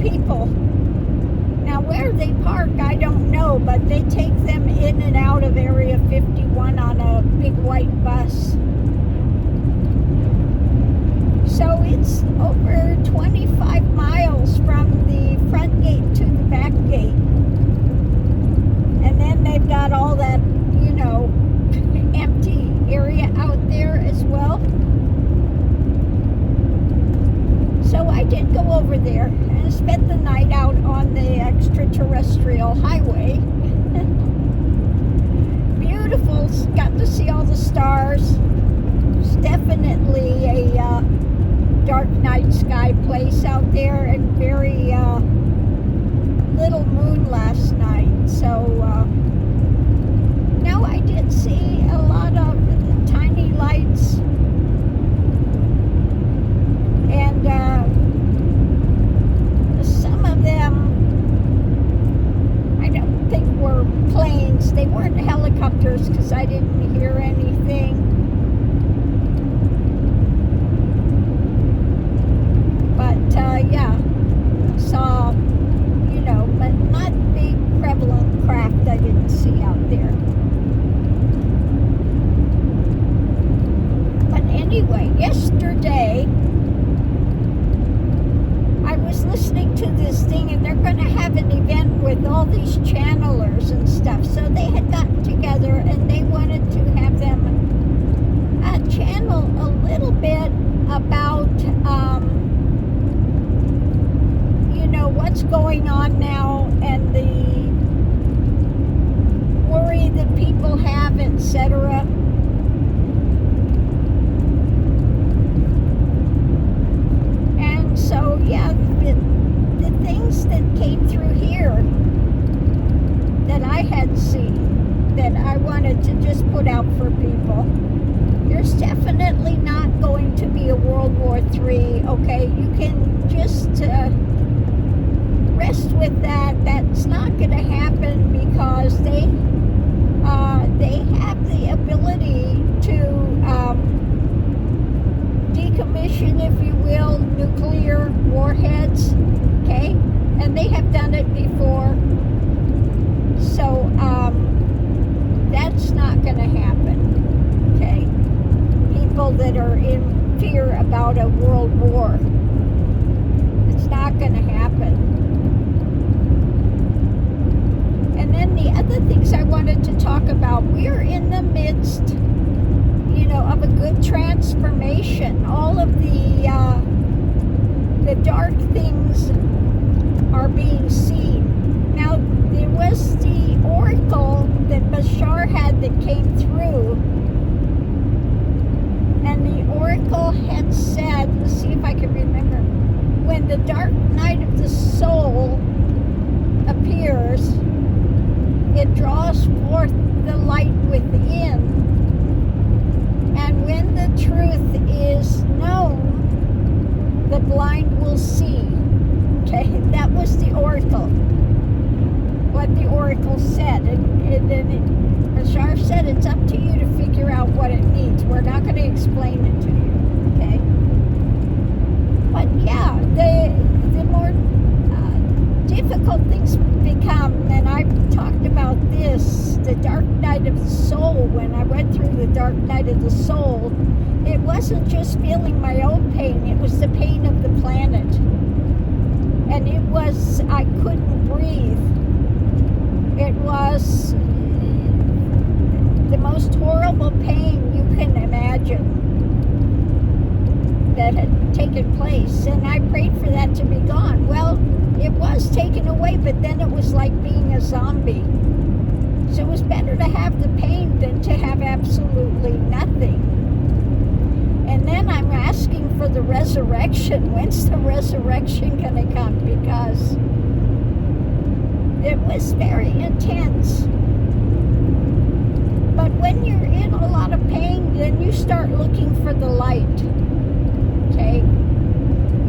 people. Now, where they park, I don't know, but they take them in and out of Area 51 on a big white bus. So it's over 25 miles from the front gate to the back gate. And then they've got all that, empty area out there as well. So I did go over there and spent the night out on the extraterrestrial highway. Beautiful, got to see all the stars. It's definitely a dark night sky place out there, and very little moon last night. So no, I did see a lot of tiny lights, and some of them I don't think were planes. They weren't helicopters because I didn't hear anything. But yeah, saw, but not big prevalent craft I didn't see out there. But anyway, yesterday I was listening to this thing, and they're going to have an event with all these channelers and stuff. So they had gotten together and they wanted to have them channel a little bit about what's going on now and the worry that people have, etc. And so, yeah, the things that came through here that I had seen that I wanted to just put out for people. There's definitely not going to be a World War III, okay? You can just rest with that. That's not going to happen because they have the ability to decommission, if you will, nuclear warheads, okay? And they have done it before. So that's not going to happen, okay? People that are in fear about a world war, it's not going to happen. And then the other things I wanted to talk about, we're in the midst, of a good transformation. All of the dark things are being seen. Now, there was the oracle that Bashar had that came through, and the oracle had said, let's see if I can remember, when the dark night of the soul appears, it draws forth the light within. And when the truth is known, the blind will see. Okay, that was the oracle. What the oracle said. And then Bashar said, it's up to you to figure out what it means. We're not going to explain it to you. Okay? But yeah, the more difficult things become, and I've talked about this, the dark night of the soul. When I went through the dark night of the soul, it wasn't just feeling my own pain, it was the pain of the planet. And it was, I couldn't breathe. It was the most horrible pain you can imagine that had taken place. And I prayed for that to be gone. Well, it was taken away, but then it was like being a zombie. So it was better to have the pain than to have absolutely nothing. And then I'm asking for the resurrection. When's the resurrection going to come? Because it was very intense. But when you're in a lot of pain, then you start looking for the light. Okay?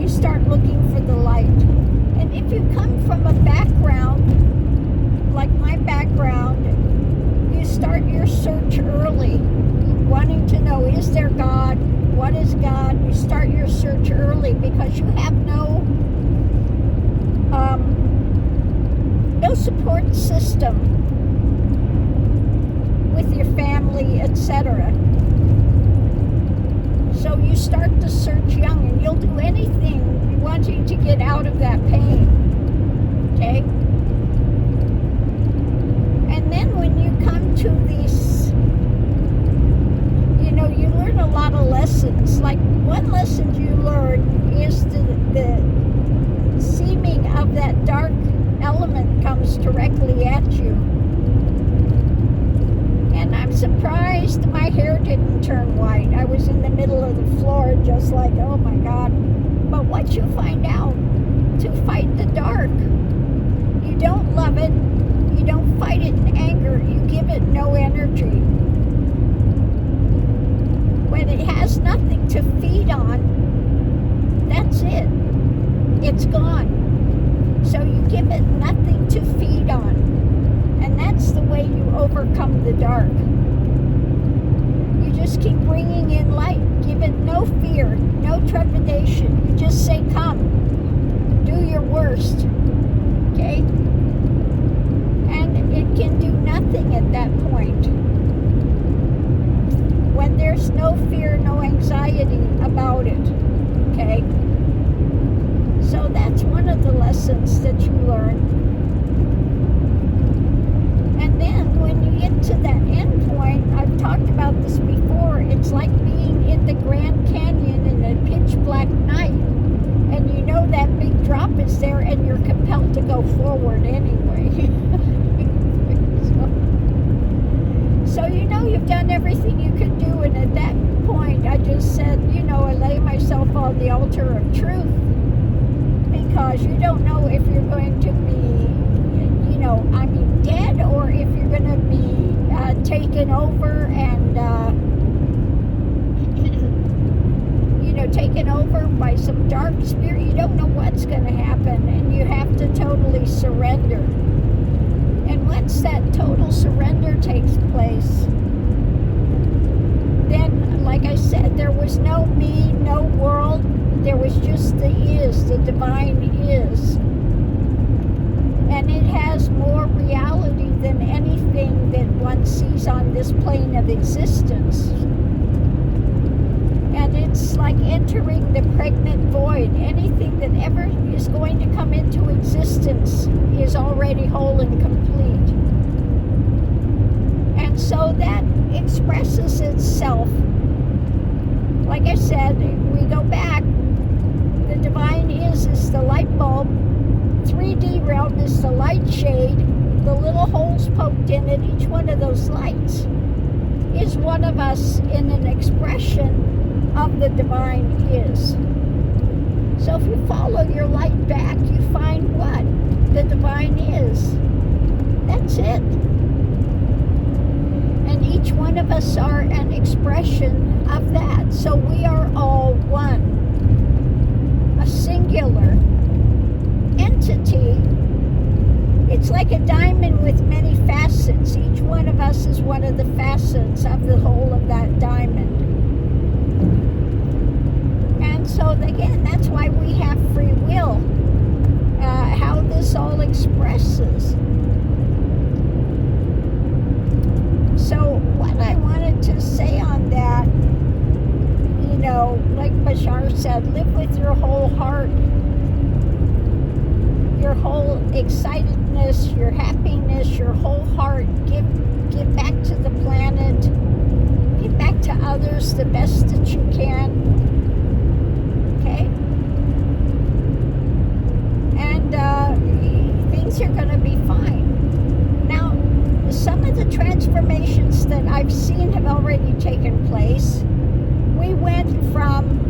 You start looking for the light. And if you come from a background, like my background, you start your search early, wanting to know, is there God? What is God? You start your search early because you have no support system with your family, etc. So you start to search young, and you'll do anything wanting to get out of that pain. Okay? And then when you come to these, you learn a lot of lessons. Like, one lesson you learn is the seeming of that dark element comes directly at you. And I'm surprised my hair didn't turn white. I was in the middle of the floor just like, oh my God. But what you find out, to fight the dark, you don't love it, you don't fight it in anger, you give it no energy. When it has nothing to feed on, that's it. It's gone. So you give it nothing to feed on. And that's the way you overcome the dark. You just keep bringing in light. Give it no fear, no trepidation. You just say, come. Do your worst. Okay? And it can do nothing at that point. When there's no fear, no anxiety about it. Okay? So that's one of the lessons that you learn. And then when you get to that end point, I've talked about this before, it's like being in the Grand Canyon in a pitch black night, and you know that big drop is there, and you're compelled to go forward anyway. So you've done everything you could do, and at that point I just said, I lay myself on the altar of truth, because you don't know if you're going to be, dead, or if you're going to be taken over and, taken over by some dark spirit. You don't know what's going to happen, and you have to totally surrender. And once that total surrender takes place, then, like I said, there was no me, no world. There was just the is, the divine is. And it has more reality than anything that one sees on this plane of existence. And it's like entering the pregnant void. Anything that ever is going to come into existence is already whole and complete. And so that expresses itself. Like I said, we go back. The divine is the light bulb. 3D realm is the light shade. The little holes poked in it, each one of those lights is one of us in an expression of the divine is. So if you follow your light back, you find what? The divine is. That's it. And each one of us are an expression of that. So we are all one. A singular entity. It's like a diamond with many facets. Each one of us is one of the facets of the whole of that diamond. And so again, that's why we have free will. How this all expresses. So what I wanted to say on that, like Bashar said, live with your whole heart, your whole excitedness, your happiness, your whole heart. Give back to the planet. Give back to others the best that you can. Okay? And things are going to be fine. Now, some of the transformations that I've seen have already taken place. We went from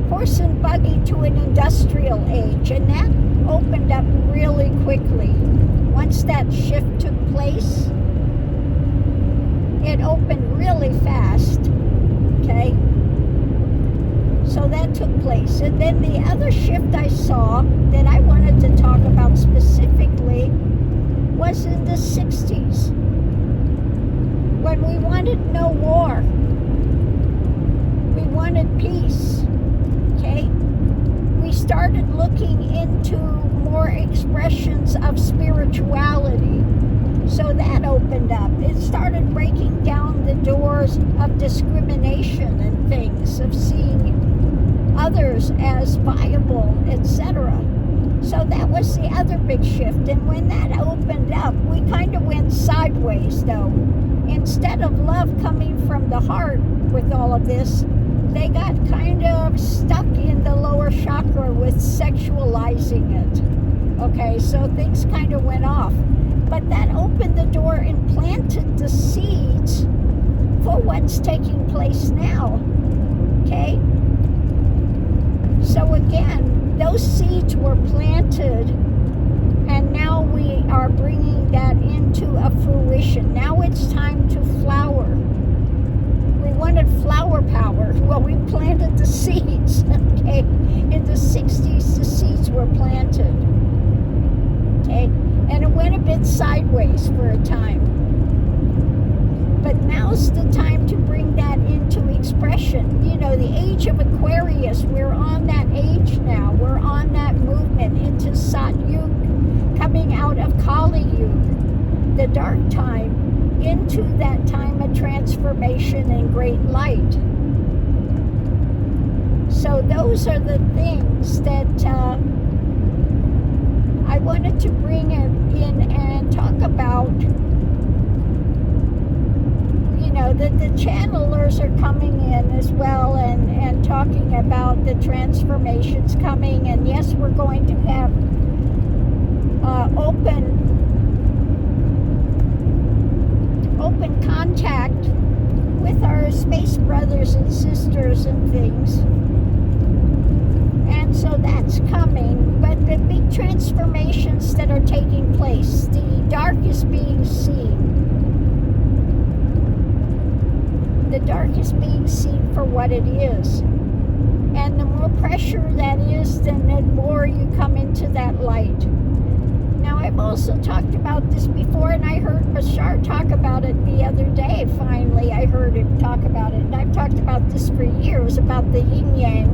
horse and buggy to an industrial age, and that opened up really quickly. Once that shift took place, it opened really fast. Okay? So that took place. And then the other shift I saw that I wanted to talk about specifically was in the 60s, when we wanted no war. We wanted peace. Okay? We started looking into more expressions of spirituality. So that opened up. It started breaking down the doors of discrimination and things, of seeing others as viable, etc. So that was the other big shift. And when that opened up, we kind of went sideways, though. Instead of love coming from the heart with all of this, they got kind of stuck in the lower chakra with sexualizing it. Okay, so things kind of went off. But that opened the door and planted the seeds for what's taking place now. Okay? So again, those seeds were planted, and now we are bringing that into a fruition. Now it's time to flower. We wanted flower power. Well, we planted the seeds. Okay? In the 60s, the seeds were planted. Okay? And it went a bit sideways for a time. But now's the time to bring that into expression. You know, the age of Aquarius, we're on that age now. We're on that movement into Sat Yug, coming out of Kali Yug, the dark time, into that time of transformation and great light. So those are the things that I wanted to bring it in and talk about. You know, that the channelers are coming in as well, and talking about the transformations coming. And yes, we're going to have open contact with our space brothers and sisters and things. And so that's coming. But the big transformations that are taking place, the dark is being seen. The dark is being seen for what it is. And the more pressure that is, then the more you come into that light. Now, I've also talked about this before, and I heard Bashar talk about it the other day. Finally, I heard him talk about it. And I've talked about this for years, about the yin-yang.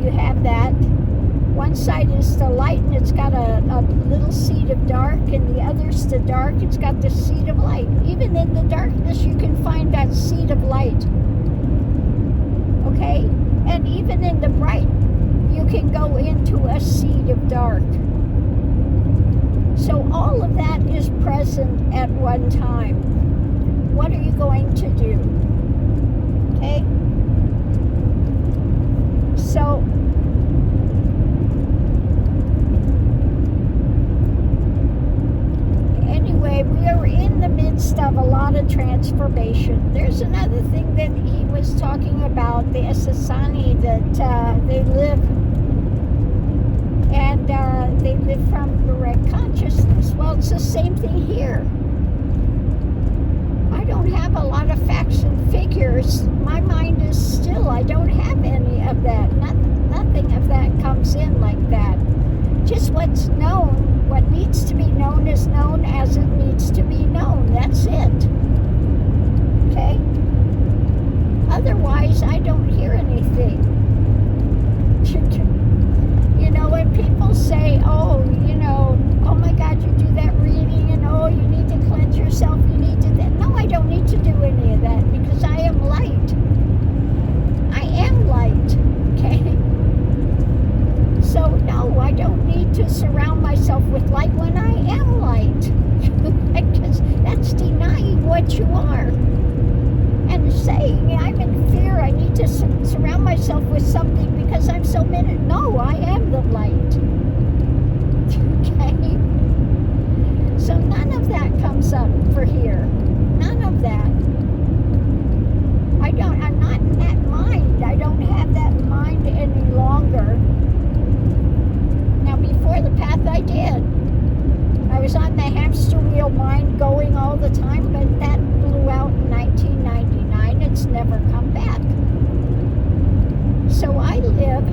You have that. One side is the light, and it's got a little seed of dark, and the other's the dark. It's got the seed of light. Even in the darkness, you can find that seed of light. Okay? And even in the bright, you can go into a seed of dark. So all of that is present at one time. What are you going to do? Okay? So anyway, we are in the midst of a lot of transformation. There's another thing that he was talking about, the Asasani, that they live, and they live from direct consciousness. Well, it's the same thing here. I don't have a lot of facts and figures. My mind is still, I don't have any of that. Nothing of that comes in like that. Just what's known, what needs to be known is known as it needs to be known. That's it. Okay? Otherwise, I don't hear anything. You know, when people say, oh, you know, oh my God, you do that reading, and oh, you need to cleanse yourself, you need to that. No, I don't need to do any of that, because I am light. I am light. Okay? So no, I don't need to surround myself with light when I am light. Because that's denying what you are. And saying I'm in fear, I need to surround myself with something because I'm so minute. No, I am the light. Okay? So none of that comes up for here. None of that. I'm not in that mind. I don't have that mind any longer. Now, before the path, I did. I was on the hamster wheel mind going all the time, but that blew out in 1999. It's never come back. So I live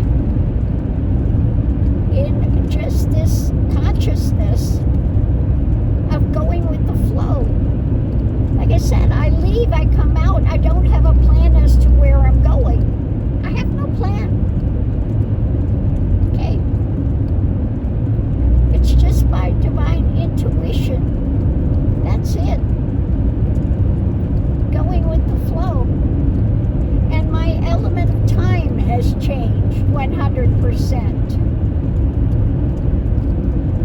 in just this consciousness of going with the flow. Like I said, I leave, I come out, I don't have a plan as to where I'm going. I have no plan. Okay? that's it. Going with the flow. And my element of time has changed 100%.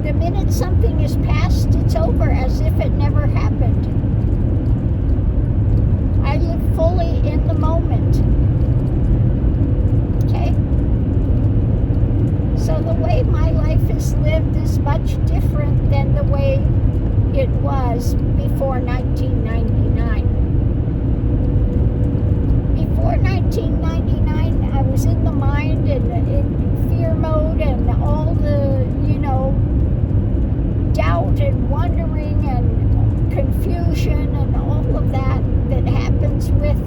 The minute something is past, it's over as if it never happened. I live fully in the moment. Okay? So the way my life is lived is much different than the way it was before 1999. Before 1999, I was in the mind and in fear mode and all the, doubt and wondering and confusion and all of that happens with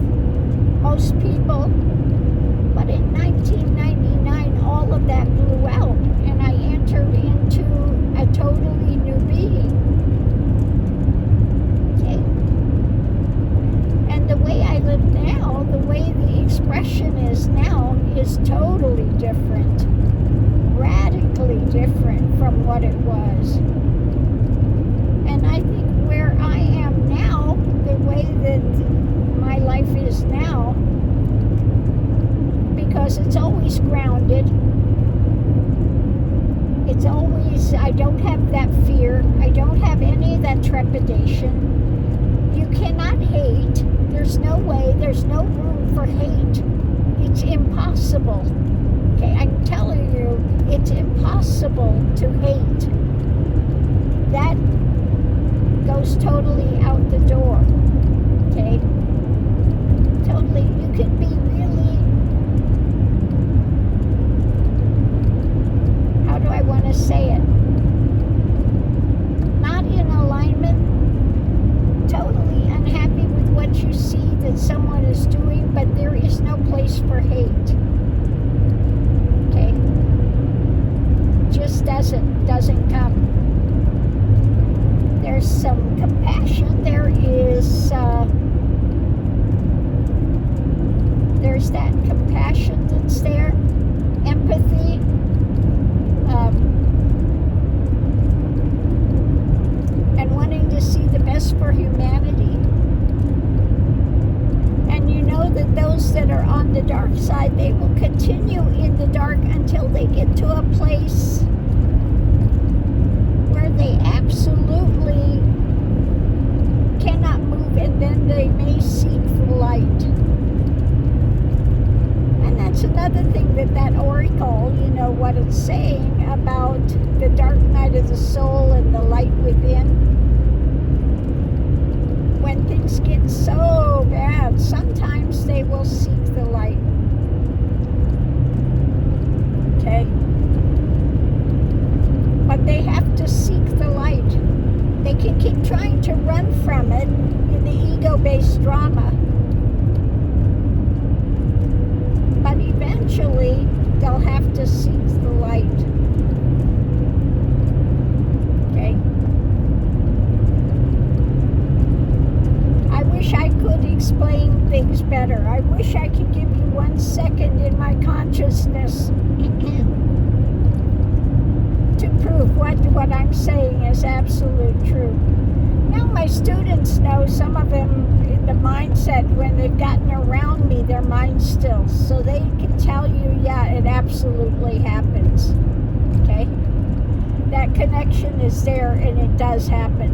most people. But in 1999, all of that blew out and I entered into a totally new being. Okay? And the way I live now, the way the expression is now, is totally different. Radically different from what it was. And I think where I am now, the way that my life is now, because it's always grounded, it's always, I don't have that fear, I don't have any of that trepidation. You cannot hate, there's no way, there's no room for hate. It's impossible. Okay, I'm telling you, it's impossible to hate. That goes totally out the door. Okay? Totally. You can be really, how do I want to say it? Not in alignment, totally unhappy with what you see that someone is doing, but there is no place for hate. Okay? Just doesn't come. There's some compassion. There's that compassion that's there, empathy, and wanting to see the best for humanity. And you know that those that are on the dark side, they will continue in the dark until they get to a place where they absolutely cannot move, and then they may seek the light. And that's another thing that oracle, what it's saying about the dark night of the soul and the light within. When things get so bad, sometimes they will seek the light. Okay? But they have to seek the light. They can keep trying to run from it in the ego-based drama. But eventually, they'll have to seek the light. Okay? I wish I could explain things better. I wish I could give you 1 second in my consciousness to prove what I'm saying is absolute truth. Now my students know, some of them, the mindset, when they've gotten around me, their mind still. So they can tell you, yeah, it absolutely happens. Okay? That connection is there and it does happen.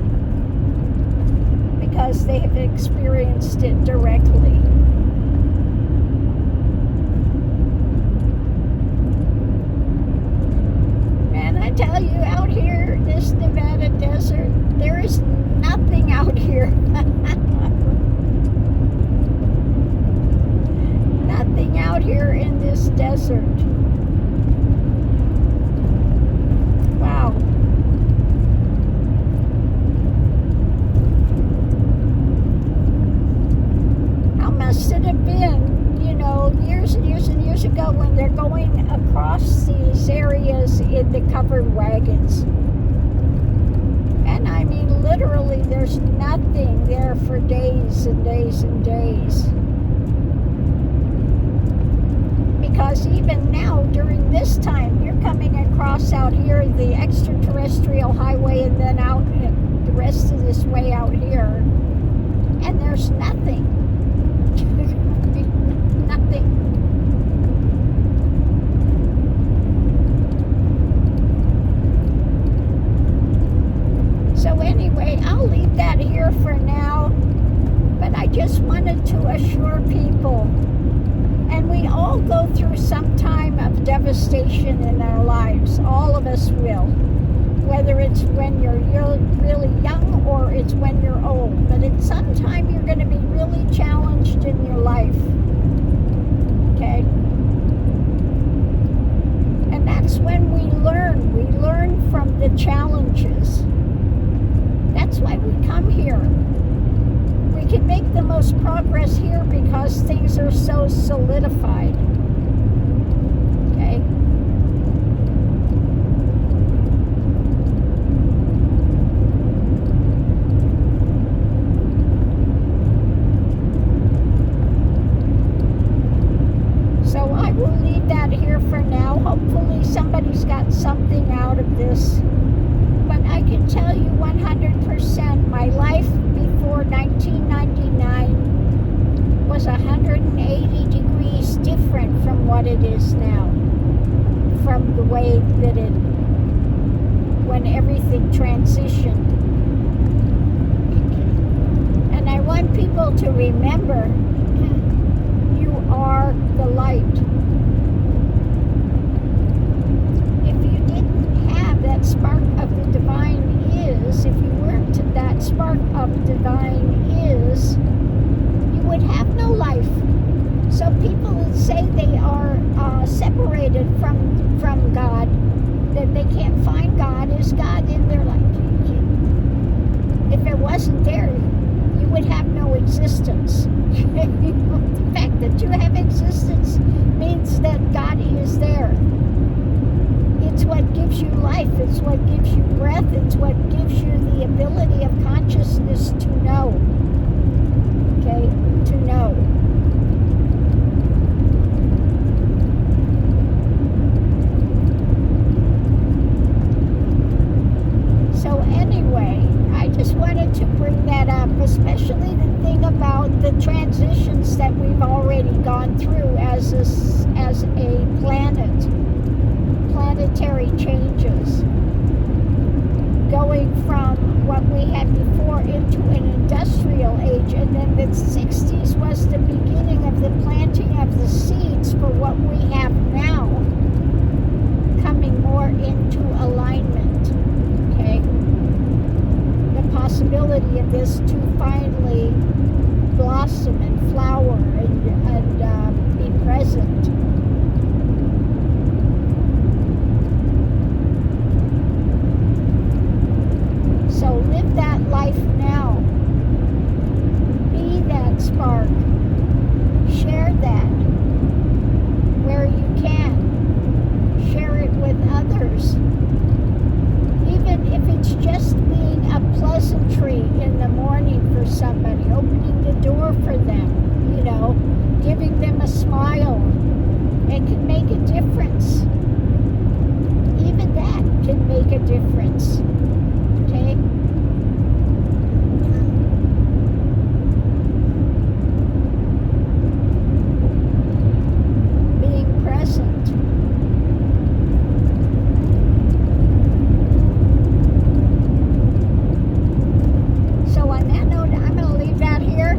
Because they have experienced it directly. I tell you, out here, this Nevada desert, there is nothing out here. Nothing out here in this desert. Wow. How must it have been, years and years and years ago when they're going across these areas in the covered wagons. And I mean, literally, there's nothing there for days and days and days. Because even now, during this time, you're coming across out here the extraterrestrial highway and then out rest of this way out here, and there's nothing. Nothing. So anyway, I'll leave that here for now, but I just wanted to assure people, and we all go through some time of devastation in our lives. All of us will, whether it's when you're really young or it's when you're old, but at some time you're going to be really challenged in your life. Okay? And that's when we learn from the challenges. That's why we come here. We can make the most progress here because things are so solidified. Okay? So I will leave that here for now. Hopefully somebody's got something out of this. But I can tell you 100%, my life before 1999 was 180 degrees different from what it is now. From the way that when everything transitioned. And I want people to remember, you are the light. That spark of the divine is, if you weren't that spark of divine is, you would have no life. So people that say they are separated from God, that they can't find God, is God in their life? If it wasn't there, you would have no existence. The fact that you have existence means that God is there. It's what gives you life. It's what gives you breath. It's what gives you the ability of consciousness to know. Okay? To know. So anyway, I just wanted to bring that up, especially the thing about the transitions that we've already gone through as a planet. Planetary changes, going from what we had before into an industrial age, and then the 60s was the beginning of the planting of the seeds for what we have now, coming more into alignment. Okay, the possibility of this to finally blossom and flower and be present. So live that life now. Be that spark. Share that where you can. Share it with others. Even if it's just being a pleasantry in the morning for somebody, opening the door for them, giving them a smile. It can make a difference. Even that can make a difference. Okay? Being present. So on that note, I'm going to leave that here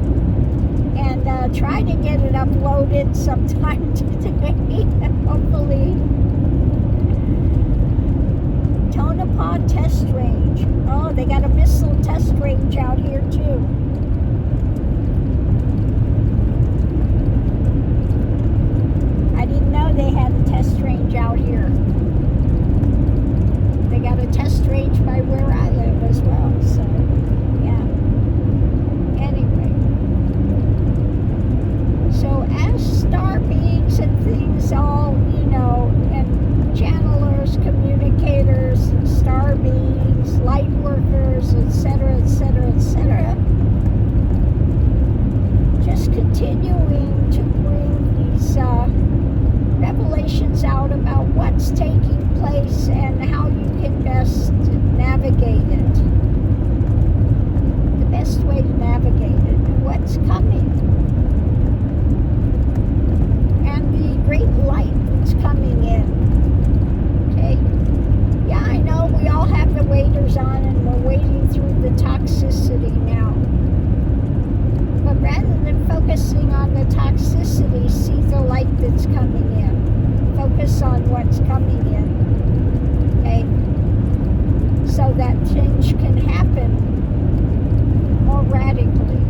and try to get it uploaded sometime today, hopefully. Tonopah test range. Oh, they got a missile test range out here too. I didn't know they had a test range out here. They got a test range by where I live as well, so yeah. Anyway. So as star beings and things all, and channelers, communicators, star beings, light workers, etc., etc., etc., just continuing to bring these revelations out about what's taking place and how you can best navigate it. best way to navigate it and what's coming. And the great light that's coming in. Okay? Yeah, I know we all have the waders on and we're wading through the toxicity now. But rather than focusing on the toxicity, see the light that's coming in. Focus on what's coming in. Okay? So that change can happen more radically.